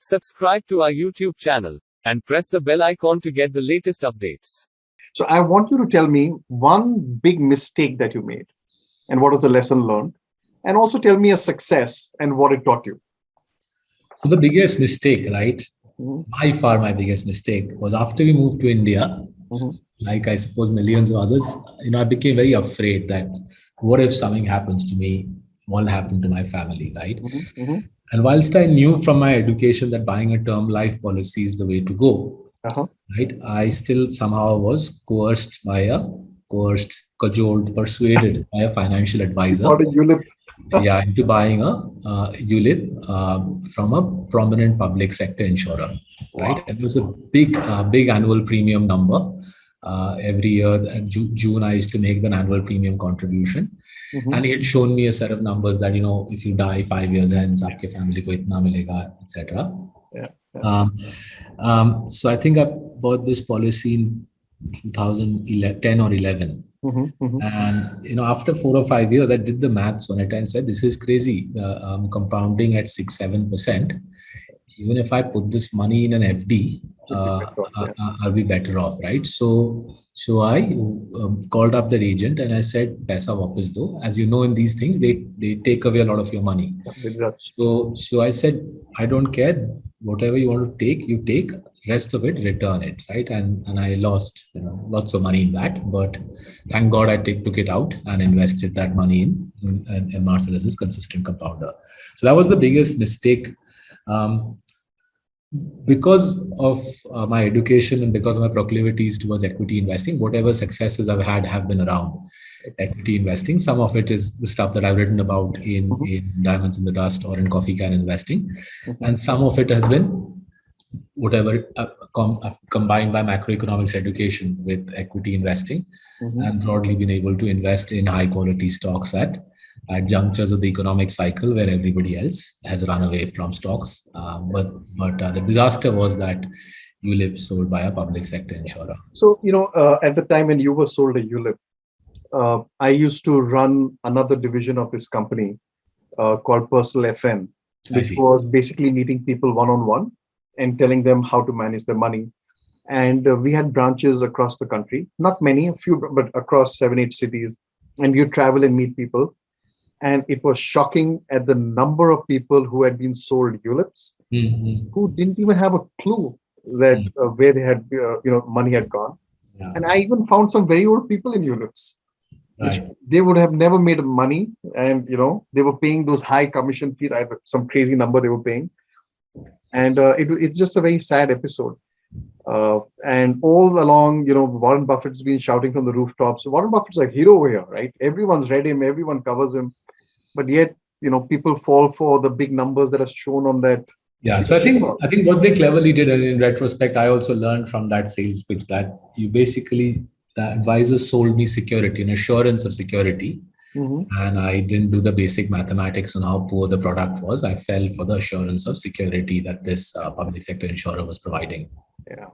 Subscribe to our YouTube channel and press the bell icon to get the latest updates. So I want you to tell me one big mistake that you made and what was the lesson learned, and also tell me a success and what it taught you. So the biggest mistake, right? Mhm. By far my biggest mistake was after we moved to India, Mhm. like I suppose millions of others, I became very afraid that what if something happens to me, what will happen to my family, right? Mhm. Mhm. And whilst I knew from my education that buying a term life policy is the way to go, Uh-huh. right? I still somehow was cajoled, persuaded by a financial You advisor, bought a ULIP. yeah, into buying a ULIP from a prominent public sector insurer, right? Wow. And it was a big annual premium number. Every year at June, I used to make the annual premium contribution, Mhm. and he had shown me a set of numbers that if you die 5 years hence, आपके family को इतना मिलेगा, etc. Yeah. Yeah. So I think I bought this policy in 2010 or 11. Mhm. Mhm. And after 4 or 5 years, I did the maths on it and said, "This is crazy. Compounding at 6-7%. Even if I put this money in an FD, You'd be better off, yeah. I'll be better off, right?" So I called up the agent and I said, "Paisa wapas do." As you know, in these things, they take away a lot of your money. Yeah, they do that. So I said, "I don't care. Whatever you want to take, you take. Rest of it, return it," right? And I lost lots of money in that, but thank God I took it out and invested that money in Marcellus's consistent compounder. So that was the biggest mistake. Because of my education and because of my proclivities towards equity investing, whatever successes I've had have been around equity investing. Some of it is the stuff that I've written about in Diamonds in the Dust or in Coffee Can Investing. And some of it has been whatever combined by macroeconomics education with equity investing, and broadly been able to invest in high quality stocks at junctures of the economic cycle where everybody else has run away from stocks. But the disaster was that ULIP sold by a public sector insurer. So, at the time when you were sold a ULIP, I used to run another division of this company called Personal FM, which was basically meeting people one-on-one and telling them how to manage their money. And we had branches across the country, not many, a few, but across 7-8 cities. And you travel and meet people. And it was shocking at the number of people who had been sold ULIPs, who didn't even have a clue that where they had, money had gone. Yeah. And I even found some very old people in ULIPs. Which they would have never made money, and they were paying those high commission fees. I have some crazy number they were paying, and it's just a very sad episode. And all along, Warren Buffett's been shouting from the rooftops. Warren Buffett's a hero over here, right? Everyone's read him, everyone covers him, but yet people fall for the big numbers that are shown on that. Yeah, so I think what they cleverly did, and in retrospect, I also learned from that sales pitch that the advisor sold me security, an assurance of security. And I didn't do the basic mathematics on how poor the product was. I fell for the assurance of security that this public sector insurer was providing. Yeah.